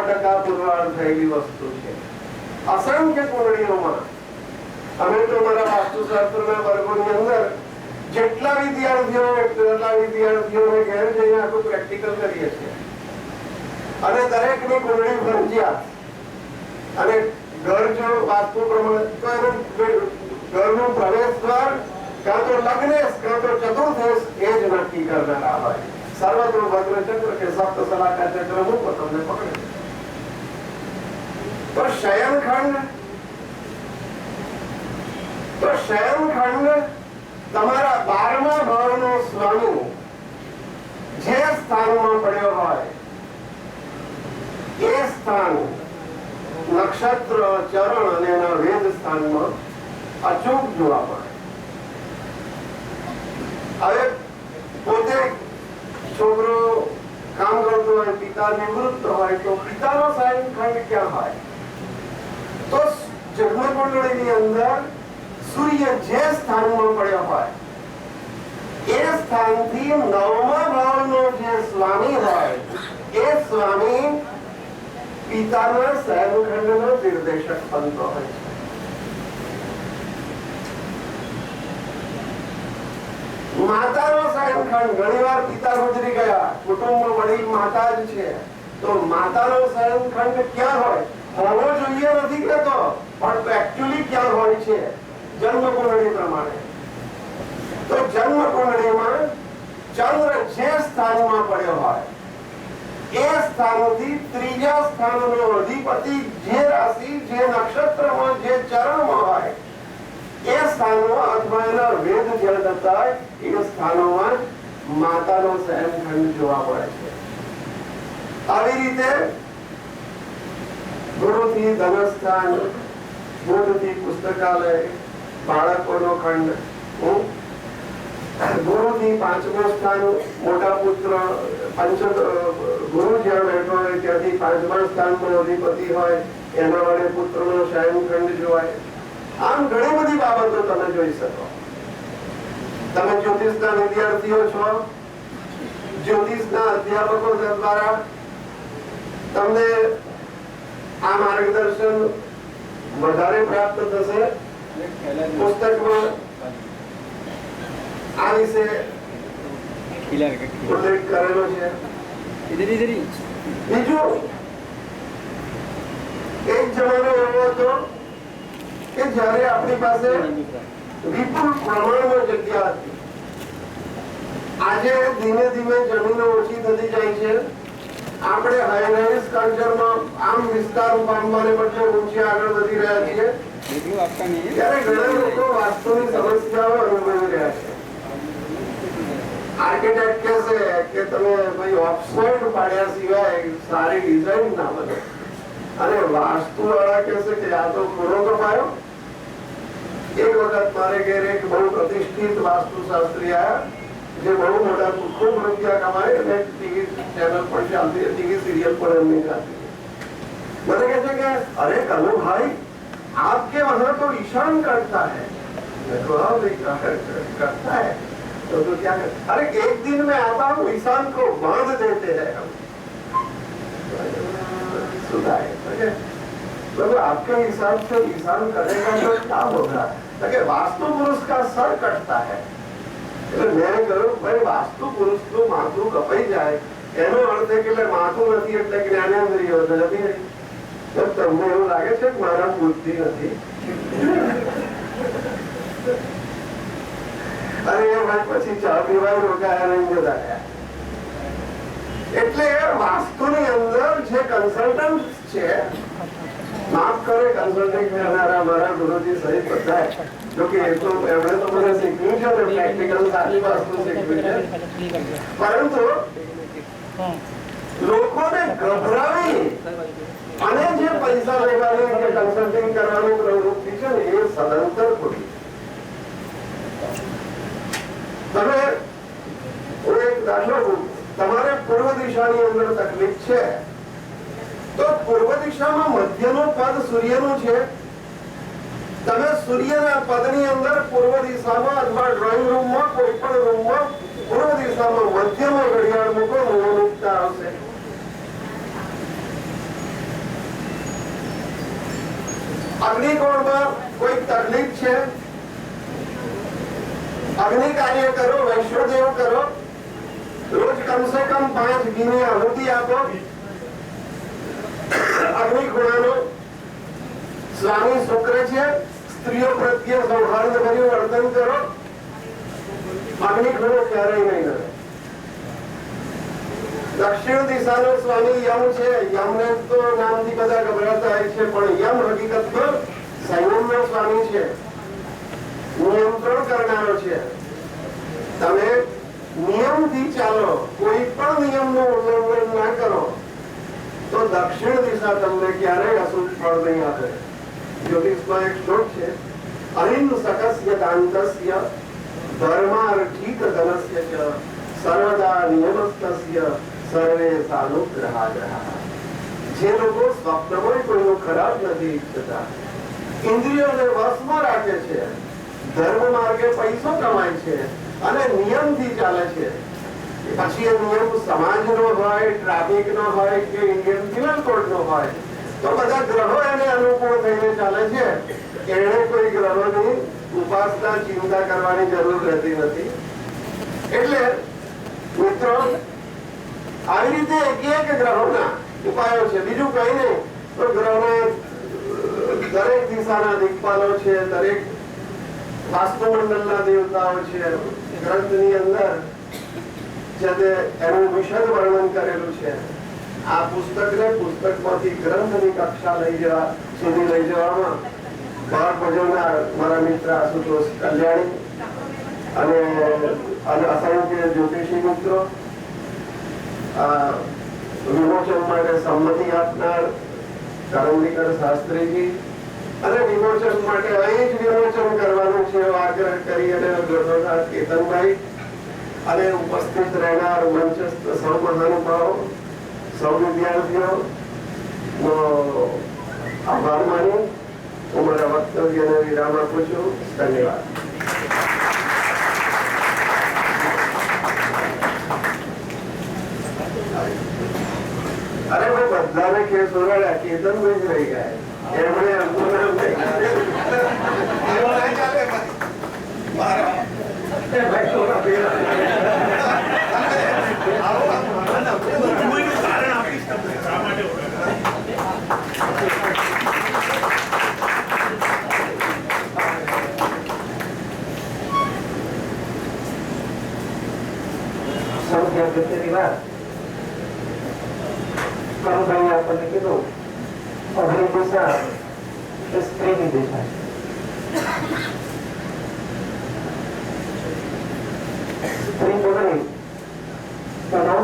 100% પુરવાર થયેલી વસ્તુ છે. અસંખ્ય કુંડળીઓમાં અમે તો મારા વાસ્તુશાસ્ત્રના વર્ગોની અંદર જેટલા વિદ્યાર્થીઓને ઘેર જઈને આખું પ્રેક્ટિકલ કરીએ છીએ અને દરેકની કુંડળી ફરજિયાત. અને ઘર જો વાસ્તુ પ્રમાણે તો એનું ઘરનું પ્રવેશ દ્વાર કાં તો લગ્નેશ કાં તો ચતુર્થેશ એ જ નક્કી કરનારા હોય. સર્વત્ર ભદ્ર ચક્ર કે સપ્ત સલાકા ચક્ર મૂકો તમને પકડે. તો શયનખંડ તમારા 12મા ભાવનો સ્વામી જે સ્થાનમાં પડ્યો હોય એ સ્થાન નક્ષત્ર ચરણ અને એના વેદ સ્થાનમાં અચૂક જોવા મળે. હવે પોતે છોકરો કામ કરતો હોય, પિતા નિવૃત્ત હોય તો પિતાનો શયનખંડ ક્યાં હોય? તો જન્મકુંડળીની અંદર સૂર્ય જે સ્થાનમાં પડ્યો હોય એ સ્થાનથી 9મા ભાવનો જે સ્વામી હોય એ સ્વામી પિતાના શયનખંડનો નિર્દેશક બનતો હોય છે. માતાનો શયનખંડ ઘણીવાર પિતા ગુજરી ગયા, કુટુંબ વડીલ માતા જ છે, તો માતાનો શયનખંડ ક્યાં હોય? હોવો જોઈએ નથી કહેતો, પણ એક્ચ્યુઅલી ક્યાં હોય છે? જન્મકુંડળી પ્રમાણે. તો જન્મકુંડળીમાં ચંદ્ર જે સ્થાનમાં પડ્યો હોય એ સ્થાનથી 3જા સ્થાનનો અધિપતિ જે રાશિ જે નક્ષત્રમાં જે ચરણમાં હોય એ સ્થાનમાં અથવા એના વેદ જ્યાં થતા હોય એ સ્થાનોમાં માતાનો શયનખંડ જોવા મળે છે. આવી રીતે ગુરુથી ધનસ્થાન, બુધથી પુસ્તકાલય, બાળકોનો ખંડ, ગુરુથી 5મું સ્થાન મોટા પુત્ર ગુરુ જ્યાં બેઠો હોય ત્યાંથી 5મા સ્થાનનો અધિપતિ હોય એના વડે પુત્રનો શયનખંડ જોવાય. આમ ઘણી બધી બાબતો તમે જોઈ શકો. તમે જ્યોતિષના વિદ્યાર્થીઓ છો, જ્યોતિષના અધ્યાપકો દ્વારા તમને આ માર્ગદર્શન વધારે પ્રાપ્ત થશે. પુસ્તકમાં આ વિશે ઉલ્લેખ કરેલો છે. બીજું, એક જમાનો એવો હતો કે જ્યારે આપણી પાસે વિપુલ પ્રમાણમાં જગ્યા હતી. આજે ધીમે ધીમે જમીનો ઓછી થતી જાય છે. આપણે હાઈરાઇઝ કલ્ચરમાં આમ વિસ્તાર પામવાને બદલે ઊંચે આગળ વધી રહ્યા છીએ. ત્યારે ઘણા લોકો વાસ્તુની સમસ્યાઓ અનુભવી રહ્યા છે. આર્કિટેક્ટ કહેશે કે તમે ભાઈ ઓક્સફર્ડ પાડ્યા સિવાય સારી ડિઝાઇન ના બને, અને વાસ્તુ વાળા કહેશે કે આ તો ખૂણો કપાયો. એક વખત મારે ઘેર એક બહુ પ્રતિષ્ઠિત વાસ્તુશાસ્ત્રી આવ્યા જે બહુ મોટા ખૂબ રૂપિયા કમાય અને ટીવી ચેનલ પણ ચાલતી, ટીવી સિરિયલ પણ એમની ચાલતી. મને કહે છે કે અરે કનુ ભાઈ आपके वहां तो ईशान करता है. मैं तो हाँ भाई करता है तो क्या कर? अरे एक दिन में आता हूँ ईशान को बांध देते हैं हम. सुना है मतलब आपके हिसाब से ईशान करेगा तो क्या होगा? वास्तु पुरुष का सर कटता है. मैं करूं भाई वास्तु पुरुष નું માથું કપાઈ જાય એનો અર્થ એ કે માથું નથી એટલે જ્ઞાનેન્દ્રિયો નથી. તમને એવું લાગે છે કે મારા બુદ્ધિ નથી? અરે ભાઈ પછી ચા પીવા રોકાયા નહીં જતા. એટલે વાસ્તુની અંદર જે કન્સલ્ટન્ટ છે, માફ કરે કન્સલ્ટિંગ કરનારા મારા ગુરુજી સહિત બધા, જોકે એ તો એમણે તો મને શીખ્યું છે ને પ્રેક્ટિકલ સારી વાસ્તુ શીખ્યું છે, પરંતુ લોકોને ગભરાવી અને જે પૈસા લેવાની કે કન્સલ્ટિંગ કરવાની પ્રવૃત્તિ છે ને એ સદંતર ખોટી. તમે હું એક દાખલો તમારે પૂર્વ દિશાની અંદર તકલીફ છે તો પૂર્વ દિશામાં મધ્યનું પદ સૂર્યનું છે. તમે સૂર્યના પદની અંદર પૂર્વ દિશામાં અથવા ડ્રોઈંગ રૂમમાં કોઈ પણ રૂમમાં પૂર્વ દિશામાં મધ્યમાં ઘડિયાળ મૂકો, મોહનિકતા આવશે. અગ્નિકોણમાં કોઈ તકલીફ છે? અગ્નિ કાર્ય કરો, વૈષ્ણોદેવ કરો, રોજ કમસે કમ 5 ઘીની આહુતિ આપો. અગ્નિકોણાનો સ્વામી શુક્ર છે, સ્ત્રીઓ પ્રત્યે સૌહાર્દભર્યું વર્તન કરો. અગ્નિકોણો ક્યારેય નહીં રહે. દક્ષિણ દિશાનો સ્વામી યમ છે. યમને તો નામથી બધા ગભરાતા હોય છે, પણ યમ હકીકતમાં સંયમનો સ્વામી છે, નિયંત્રણ કરનારો છે. તમે નિયમથી ચાલો, કોઈ પણ નિયમનું ઉલ્લંઘન ના કરો, તો દક્ષિણ દિશા તમને ક્યારેય અશુભ ફળ નહીં આપે. જ્યોતિષમાં એક શ્લોક છે, અહિંસકસ્ય દાંતસ્ય ધર્માર્થિક ધનસ્ય ચ સર્વદા નિયમસ્તસ્ય સર્વે સાનુગ્રહા ગ્રહા. જે લોકો સ્વપ્નમાં કોઈનું ખરાબ નથી ઈચ્છતા, ઇન્દ્રિયોને વશમાં રાખે છે, ધર્મ માર્ગે પૈસો કમાય છે અને નિયમથી ચાલે છે, પછી એ નિયમ સમાજનો હોય, ટ્રાફિકનો હોય કે ઇન્ડિયન પિનલ કોડનો હોય, તો બધા ગ્રહો એને અનુકૂળ થઈને ચાલે છે. એને કોઈ ગ્રહોની ઉપાસના ચિંતા કરવાની જરૂર રહેતી નથી. એટલે મિત્રો, આવી રીતે એક ગ્રહોના ઉપાયો છે, બીજું કઈ નહીં. તો ગ્રહોના દરેક દિશાના દિક્પાલો છે, દરેક વાસ્તુમંડળના દેવતાઓ છે. ગ્રંથની અંદર છે તે એનું વિશદ વર્ણન કરેલું છે. આ પુસ્તકને પુસ્તકમાંથી ગ્રંથની કક્ષા સુધી લઈ જવામાં ભાગ ભજવનાર મારા મિત્ર આશુતોષ કલ્યાણી અને અસંખ્ય જ્યોતિષી મિત્રો, વિમોચન માટે સંમતિ આપનાર કરમલીકર શાસ્ત્રીજી, અને વિમોચન માટે અહીં જ વિમોચન કરવાનું છે આગ્રહ કરી અને કેતનભાઈ, અને ઉપસ્થિત રહેનાર મંચસ્થ સૌ મહાનુભાવો, સૌ વિદ્યાર્થીઓ આભાર માની હું મારા વક્તવ્યને વિરામ આપું છું. ધન્યવાદ. અરે ભાઈ, બધાને કેસ ઓરાડ્યા, કેતનભાઈ જ રહી ગયા. એમણે એમનું નામ કરુભાઈ આપણને કીધું, અગ્નિ દિશા એ સ્ત્રીની દિશા છે. સ્ત્રી બગડી એનો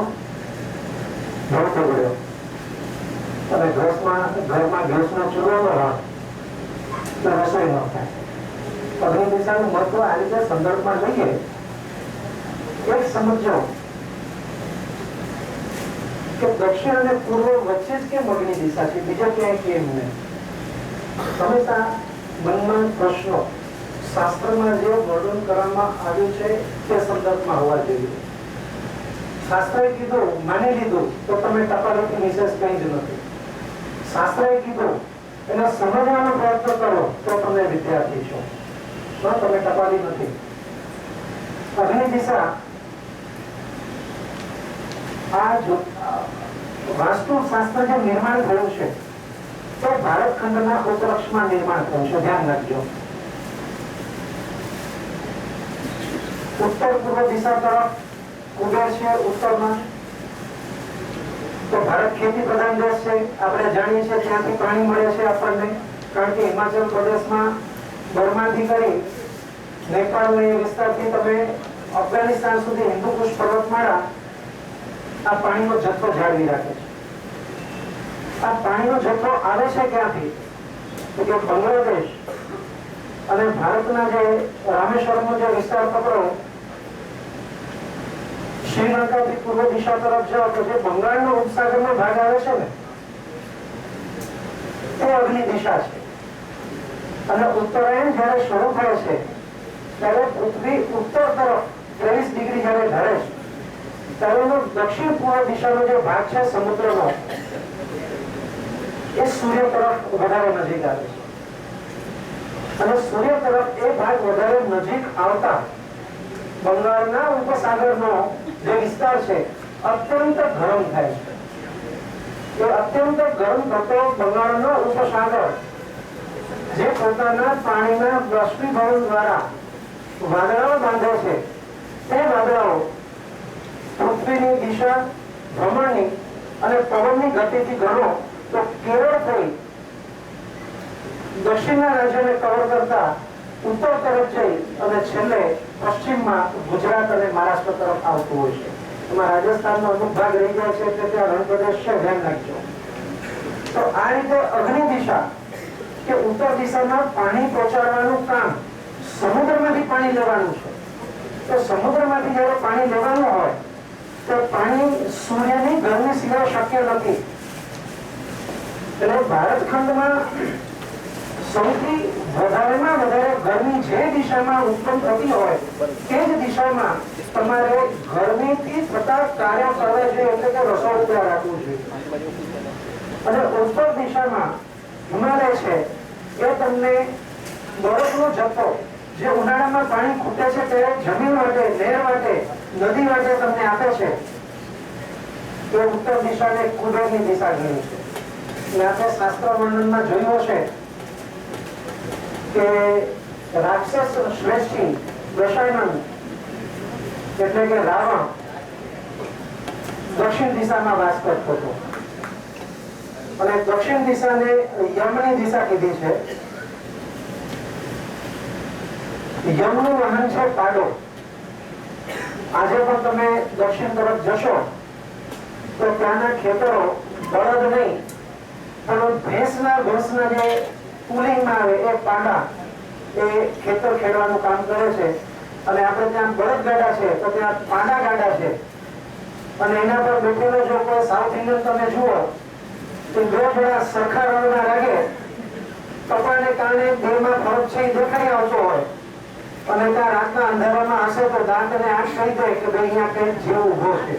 ઘર બગડ્યો, અને ઘરમાં ગેસનો ચૂલો ન હોય તો રસોઈ ન થાય. અગ્નિ દિશાનું મહત્વ આ રીતે સંદર્ભમાં લઈએ. એક સમજો કે દક્ષિણ અને પૂર્વ વચ્ચે જ કેમ અગ્નિ દિશા છે, બીજા ક્યાંય કેમ નહીં. હંમેશા મનમાં પ્રશ્નો શાસ્ત્રમાં જે વર્ણન કરવામાં આવ્યું છે તે સંદર્ભમાં હોવા જોઈએ. શાસ્ત્રએ કીધું, માની લીધું તો તમે ટપાલીથી વિશેષ કંઈ જ નથી. શાસ્ત્રએ કીધું એને સમજવાનો પ્રયત્ન કરો તો તમે વિદ્યાર્થી છો, તમે ટપાલી નથી. અગ્નિ દિશા આ વાસ્તુ શાસ્ત્ર જે નિર્માણ થયું છે તે ભારત ખંડના ઉત્તરક્ષમાં નિર્માણ થયું છે. ધ્યાન રાખજો. ઉત્તર પૂર્વ દિશા તરફ કુબેર છે ઉત્તરમાં. તો ભારત ખેતી પ્રધાન દેશ છે, આપણે જાણીએ છીએ ત્યાંથી પાણી મળે છે આપણને, કારણ કે હિમાચલ પ્રદેશમાં બર્માથી કરી નેપાળના વિસ્તારથી તમે અફઘાનિસ્તાન સુધી હિન્દુકુશ પર્વતમાળા આ પાણીનો જથ્થો જાળવી રાખે છે. આ પાણીનો જથ્થો આવે છે ક્યાંથી? તો કે બાંગ્લાદેશ અને ભારતના જે રામેશ્વરમનો જે વિસ્તાર પકડો, શ્રીલંકાથી પૂર્વ દિશા તરફ જાઓ તો જે બંગાળનો ઉપસાગરનો ભાગ આવે છે ને તે અગ્નિ દિશા છે. અને ઉત્તરાયણ જયારે શરૂ થાય છે ત્યારે પૃથ્વી ઉત્તર તરફ 23 ડિગ્રી જયારે ઢળે છે ત્યારે દક્ષિણ પૂર્વ દિશાનો જે ભાગ છે સમુદ્રનો એ સૂર્ય તરફ વધારે નજીક આવે છે. અને સૂર્ય તરફ એ ભાગ વધારે નજીક આવતા બંગાળના ઉપસાગરનો જે વિસ્તાર છે અત્યંત ગરમ થાય છે. એ અત્યંત ગરમ થતો બંગાળનો ઉપસાગર જે પોતાના પાણીના બાષ્પીભવન દ્વારા વાદળાઓ બાંધે છે, તે વાદળાઓ પૃથ્વીની દિશા, ભ્રમણની અને પવનની ગતિથી ગણો તો કેરળ થઈ દક્ષિણના રાજ્યને કવર કરતા ઉત્તર તરફ જઈ અને છેલ્લે પશ્ચિમમાં ગુજરાત અને મહારાષ્ટ્ર તરફ આવતું હોય છે. એમાં રાજસ્થાનનો અમુક ભાગ રહી જાય છે એટલે ત્યાં રણ પ્રદેશ છે, ધ્યાન રાખજો. તો આ રીતે અગ્નિ દિશા કે ઉત્તર દિશામાં પાણી પહોંચાડવાનું કામ સમુદ્રમાંથી પાણી લેવાનું છે. તો સમુદ્રમાંથી જ્યારે પાણી લેવાનું હોય તો પાણી સૂર્યની ગરમી સિવાય શક્ય નથી. એટલે ભારત ખંડમાં સૌથી વધારેમાં વધારે ગરમી જે દિશામાં ઉત્પન્ન થતી હોય તે જ દિશામાં તમારે ગરમીથી થતા કાર્યો કરવા જોઈએ, એટલે કે રસોડું તૈયાર રાખવું જોઈએ. અને ઉત્તર દિશામાં હિમાલય છે એ તમને બરફનો જથ્થો જે ઉનાળામાં પાણી ખૂટે છે તે જમીન માટે, નહેર માટે, નદી માટે તમને આપે છે. એ ઉત્તર દિશાને કુબેરની દિશા ગણી છે. અને આપણે શાસ્ત્ર વર્ણનમાં જોયું છે કે રાક્ષસ શ્રેષ્ઠી દશાનંદ એટલે કે રાવણ દક્ષિણ દિશામાં વાસ કરતો હતો અને દક્ષિણ દિશાને યમની દિશા કીધી છે. યમનું વાહન છે પાડો. આજે પણ તમે દક્ષિણ તરફ જશો તો ત્યાંના ખેતરો બળદ નહીં પણ ભેંસના ઘોસના જે પુલિંગમાં આવે એ પાડા એ ખેતર ખેડવાનું કામ કરે છે. અને આપણે ત્યાં બળદગાડા છે તો ત્યાં પાડા ગાડા છે. અને એના પર બેઠેલો જો કોઈ સાઉથ ઇન્ડિયન તમે જુઓ તો બે થોડા સરખા રંગના લાગે, કપડાને કારણે બેમાં ફરક છે એ દેખાઈ આવતો હોય અને ત્યાં રાતના અંધારામાં હશે તો દાંત અને આંખ થઈ જાય કે ભાઈ અહીંયા કઈ જીવ ઉભો છે.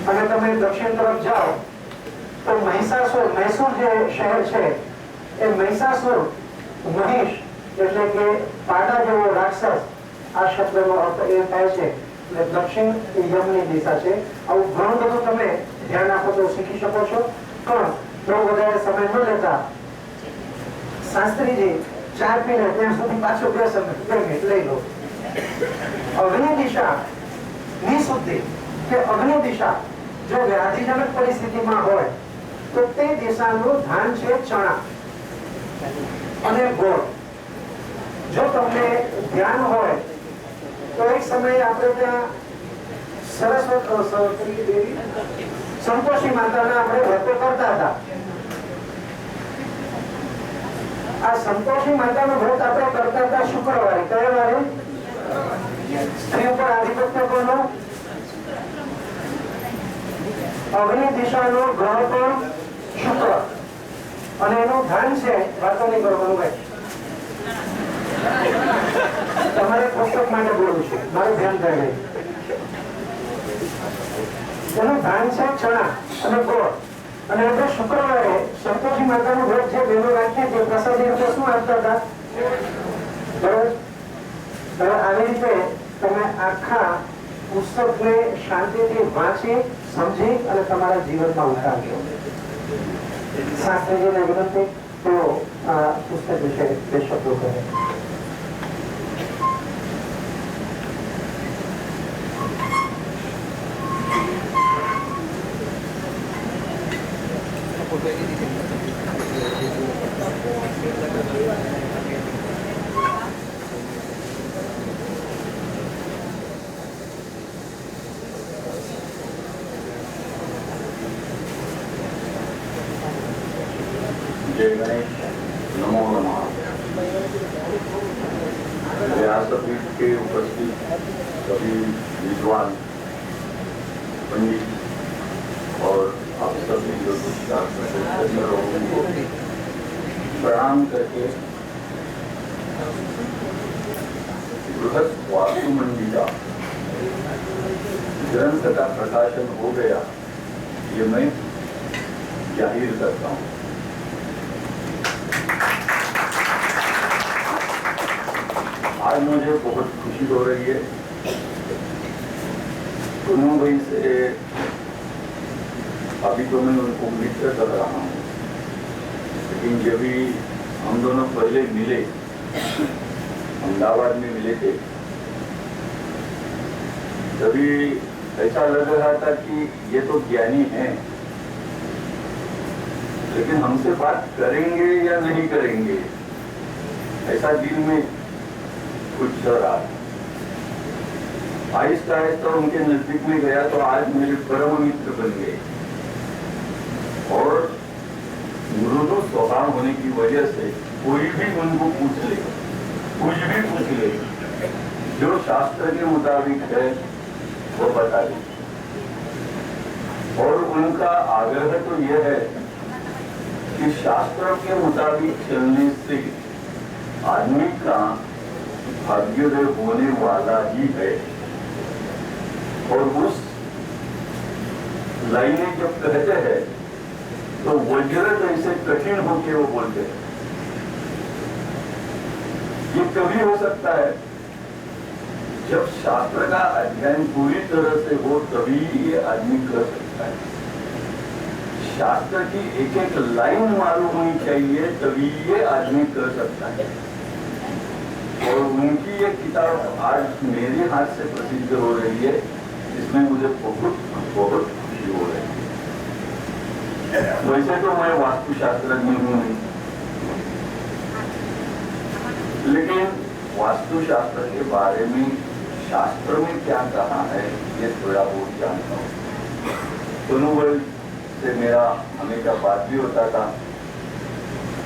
અને તમે દક્ષિણ તરફ જાઓ તો મહિષાસુર, મૈસૂર જે શહેર છે એ મહિષાસુર મહિષ એટલે કે પાડા જેવો રાક્ષસ, આ શબ્દનો અર્થ એ થાય છે. એટલે દક્ષિણ યમની દિશા છે. આવું ઘણું બધું તમે ધ્યાન આપો તો શીખી શકો છો. પણ બહુ વધારે સમય ન લેતા શાસ્ત્રીજી ચા પીને ત્યાં સુધી પાછો 2 મિનિટ લઈ લો. અગ્નિ દિશા ની શુદ્ધિ કે અગ્નિ દિશા જો વ્યાધિજનક પરિસ્થિતિમાં હોય તો તે દિશાનું ધાન છે ચણા અને ગોળ. જો તમને ધ્યાન હોય તો એક સમયે આપણે ત્યાં સરસ્વતી દેવી સંતોષી માતાના આપણે વ્રતો કરતા હતા. આ સંતોષી માતાનું વ્રત આપણે કરતા હતા શુક્રવારે. કયા વારે? સ્ત્રી ઉપર આધિપત્ય કોનો? અગ્નિ દિશાનો ગ્રહ પણ શુક્ર અને એનું ધ્યાન છે, વાતો નહીં કરવાનું ભાઈ, તમારે પુસ્તક માટે બોલવું છે, મારું ધ્યાન થાય. એનું ધ્યાન છે ચણા અને ગોળ. અને આપણે શુક્રવારે સંતોષી માતાનું વ્રત જે બહેનો રાખીએ તે પ્રસાદી રૂપે શું આપતા હતા? બરોબર. હવે આવી રીતે તમે આખા પુસ્તકને શાંતિથી વાંચી સમજી અને તમારા જીવનમાં ઉતારજો. શાસ્ત્રીજીને વિનંતી તેઓ આ પુસ્તક વિશે 2 શબ્દો કહે. जय गणेश, नमो नमः। व्यासपीठ के उपस्थित सभी विद्वान पंडित और आप सभी लोगों को प्रणाम करके बृहद वास्तु मंडिका ग्रंथ का प्रकाशन हो गया ये मैं जाहिर करता हूँ। आज मुझे बहुत खुशी हो रही है। दोनों भाई से अभी तो मैं उनको मित्र कर रहा हूँ, लेकिन जब भी हम दोनों पहले मिले, अहमदाबाद में मिले थे, तभी ऐसा लग रहा था कि ये तो ज्ञानी हैं, लेकिन हमसे बात करेंगे या नहीं करेंगे, ऐसा दिल में कुछ चल रहा था। आहिस्ता आहिस्ता उनके नजदीक में गया तो आज मेरे परम मित्र बन गए, और मृदु स्वभाव होने की वजह से कोई भी उनको पूछ ले, कुछ भी पूछ ले, जो शास्त्र के मुताबिक है वो बता दे। और उनका आग्रह तो यह है कि शास्त्र के मुताबिक चलने से आदमी का भाग्योदय होने वाला ही है। और उस लाइन में जब कहते हैं तो वज्र जैसे कठिन होके वो बोलते हैं। ये कभी हो सकता है जब शास्त्र का अध्ययन पूरी तरह से हो, तभी ये आदमी कर सकता है। शास्त्र की एक एक लाइन मालूम होनी चाहिए, तभी ये आदमी कर सकता है। और उनकी ये किताब आज मेरे हाथ से प्रसिद्ध हो रही है, इसमें मुझे बहुत बहुत खुशी हो रही है। वैसे तो मैं वास्तुशास्त्रज्ञ हूँ नहीं, लेकिन वास्तुशास्त्र के बारे में शास्त्र में क्या कहा है ये थोड़ा बहुत जानता हूँ। दोनों से मेरा हमेशा बात भी होता था,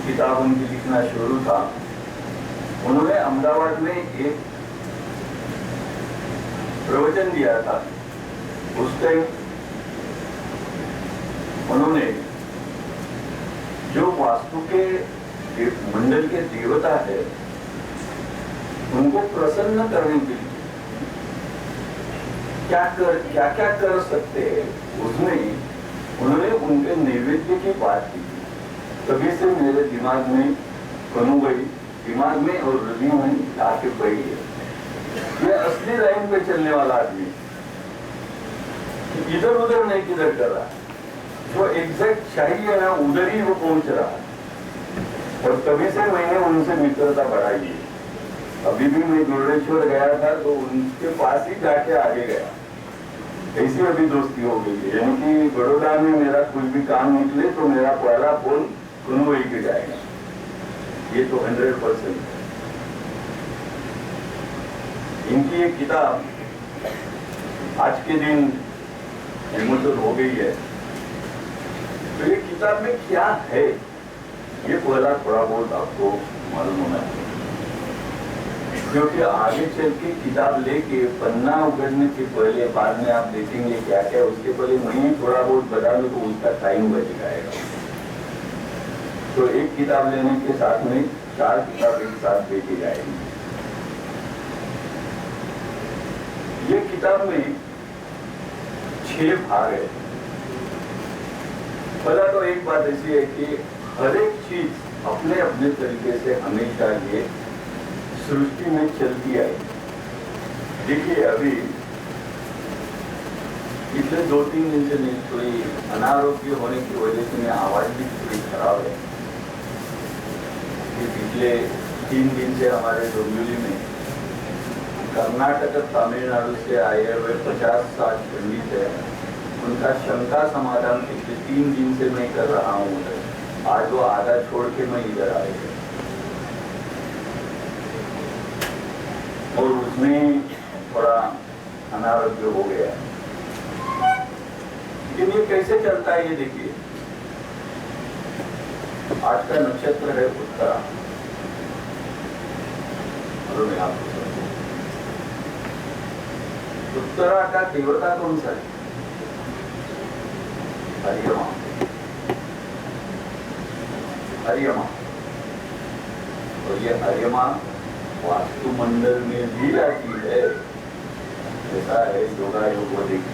किताब उनकी लिखना शुरू था। उन्होंने अहमदाबाद में एक प्रवचन दिया था। उस टाइम उन्होंने जो वास्तु के मंडल के देवता है उनको प्रसन्न करने के लिए क्या कर सकते हैं, उसमें उन्होंने उनके नैवेद्य की बात की। तभी से मेरे दिमाग में कनु गई, दिमाग में और हृदय में आके पड़ी है। ये असली लाइन पे चलने वाला आदमी, इधर उधर नहीं किधर कर रहा, जो एग्जैक्ट चाहिए ना उधर ही वो पहुंच रहा है। और तभी से मैंने उनसे मित्रता बढ़ाई है। अभी भी मैं गुरुदेश्वर गया था तो उनके पास ही जाके आगे गया, ऐसी अभी दोस्ती हो गई है। यानी कि बड़ौदा में मेरा कुछ भी काम निकले तो मेरा पहला फोन कुनवई के जाएगा, ये तो 100%। इनकी एक किताब आज के दिन विमोचन हो गई है, तो ये किताब में क्या है ये पहला थोड़ा बहुत आपको मालूम होना चाहिए, क्योंकि आगे चल के किताब लेके पन्ना उगड़ने के पहले बाद में आप देखेंगे क्या क्या, उसके पहले मैं थोड़ा बहुत बता दूं तो उसका टाइम बच जाएगा। तो एक किताब लेने के साथ में 4 किताब एक साथ देखी जाएगी। ये किताब में 6 भाग है। पहला तो एक बात ऐसी है कि हर एक चीज अपने अपने तरीके से हमेशा ये सृष्टि में चलती आई। देखिए अभी पिछले 2-3 दिन से मेरी थोड़ी अनारोग्य होने की वजह से मेरी आवाज भी थोड़ी खराब है। पिछले 3 दिन से हमारे डोंबिवली में कर्नाटक तमिलनाडु से आए हुए 50-60 पंडित है, उनका शंका समाधान पिछले 3 दिन से मैं कर रहा हूँ। आज वो आधा छोड़ के मैं इधर आए और उसमें थोड़ा अनारोग्य हो गया। लेकिन ये कैसे चलता है ये देखिए। आज का नक्षत्र है उत्तरा, और मैं आपको उत्तरा का देवता कौन सा है? हरियमा। हरियमा, और ये हरियमा वास्तुमंडल में भी आती है, ऐसा है योगा योग देखिए।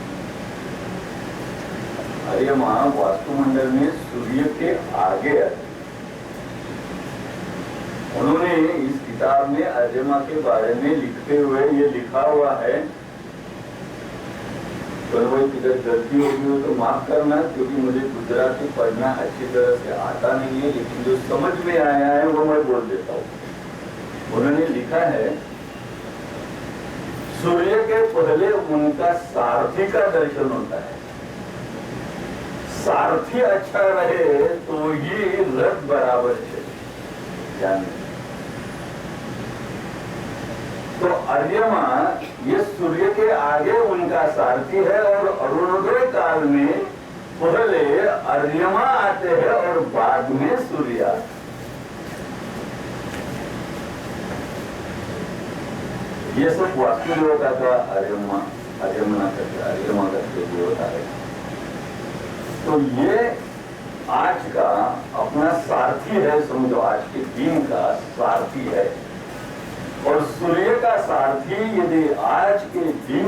हरियमा वास्तुमंडल में सूर्य के आगे आती है। उन्होंने इस किताब में अर्यमा के बारे में लिखते हुए ये लिखा हुआ है, तो कोई किधर गलती होगी हो तो माफ करना, क्योंकि मुझे गुजराती पढ़ना अच्छी तरह से आता नहीं है, लेकिन जो समझ में आया है वो मैं बोल देता हूँ। उन्होंने लिखा है, सूर्य के पहले उनका सारथी का दर्शन होता है। सारथी अच्छा रहे तो ये रथ बराबर है, ध्यान में। तो अर्यमा ये सूर्य के आगे उनका सारथी है, और अरुणोदय काल में पहले अर्यमा आते हैं और बाद में सूर्य आते हैं। ये सब वास्तु देवता का अर्यमा अर्यमा का देवता है। तो ये आज का अपना सारथी है, समझो आज के दिन का सारथी है। और सूर्य का सारथी यदि आज के दिन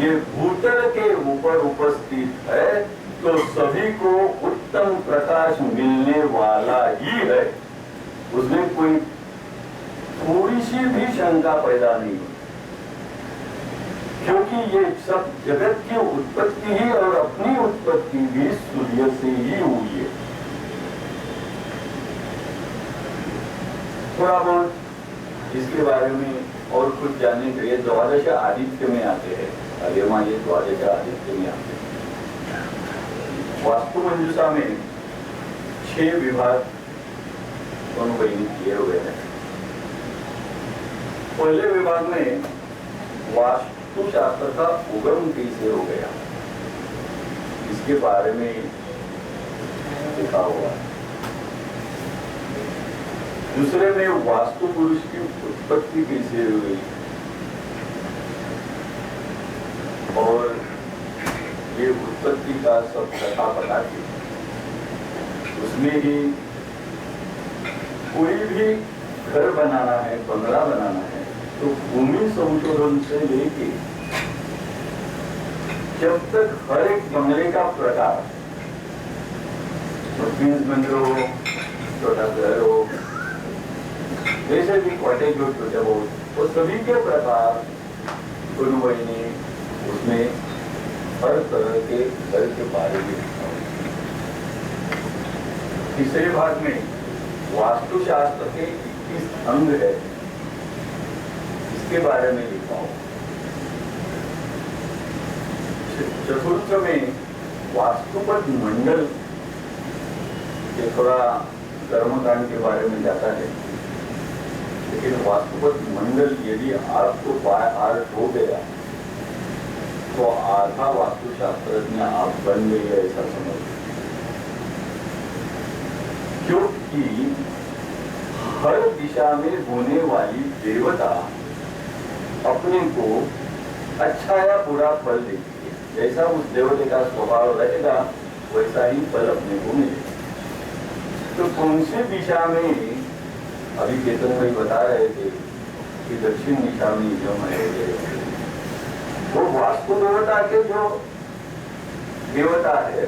ये भूतल के ऊपर उपस्थित है तो सभी को उत्तम प्रकाश मिलने वाला ही है, उसमें कोई थोड़ी सी भी शंका पैदा नहीं होती, क्योंकि ये सब जगत की उत्पत्ति ही और अपनी उत्पत्ति भी सूर्य से ही हुई है। थोड़ा बहुत इसके बारे में और कुछ जानने के लिए द्वादश आदित्य में आते हैं, अर्यमा ये द्वादश आदित्य में आते हैं। वास्तु मंजूषा में 6 विभाग अनुबंधित किए हुए हैं। पहले विभाग में वास्तु शास्त्र का उगम कैसे हो गया, इसके बारे में लिखा हुआ है। दूसरे में वास्तु पुरुष की उत्पत्ति कैसे हुई, और ये उत्पत्ति का सब कथा बता के उसमें ही कोई भी घर बनाना है, बंगला बनाना है, तो भूमि संशोधन से लेके जब तक हर एक बंगले का प्रकार, ट्विंस बंगलो हो, छोटा घर हो, जैसे भी कॉटेज हो, छोटे हो, वो सभी के प्रकार गुरुवैनी उसमें हर तरह के घर के बारे में लिखा हुआ। तीसरे भाग में वास्तुशास्त्र के 21 अंग है, इसके बारे में लिखा हुआ। चतुर्थ में वास्तुपद मंडल ये थोड़ा कर्मकांड के बारे में जाता है, लेकिन वास्तुपद मंडल यदि आपको बाय आर्ट हो गया तो आधा वास्तुशास्त्रज्ञ आप बन गए, ऐसा समझ। क्योंकि हर दिशा में होने वाली देवता अपने को अच्छा या बुरा फल देती है, जैसा उस देवते का स्वभाव रहेगा वैसा ही फल अपने को मिलेगा। तो कौन सी दिशा में, अभी केतन भाई बता रहे थे कि दक्षिण दिशा में जो है वो वास्तु देवता के जो देवता है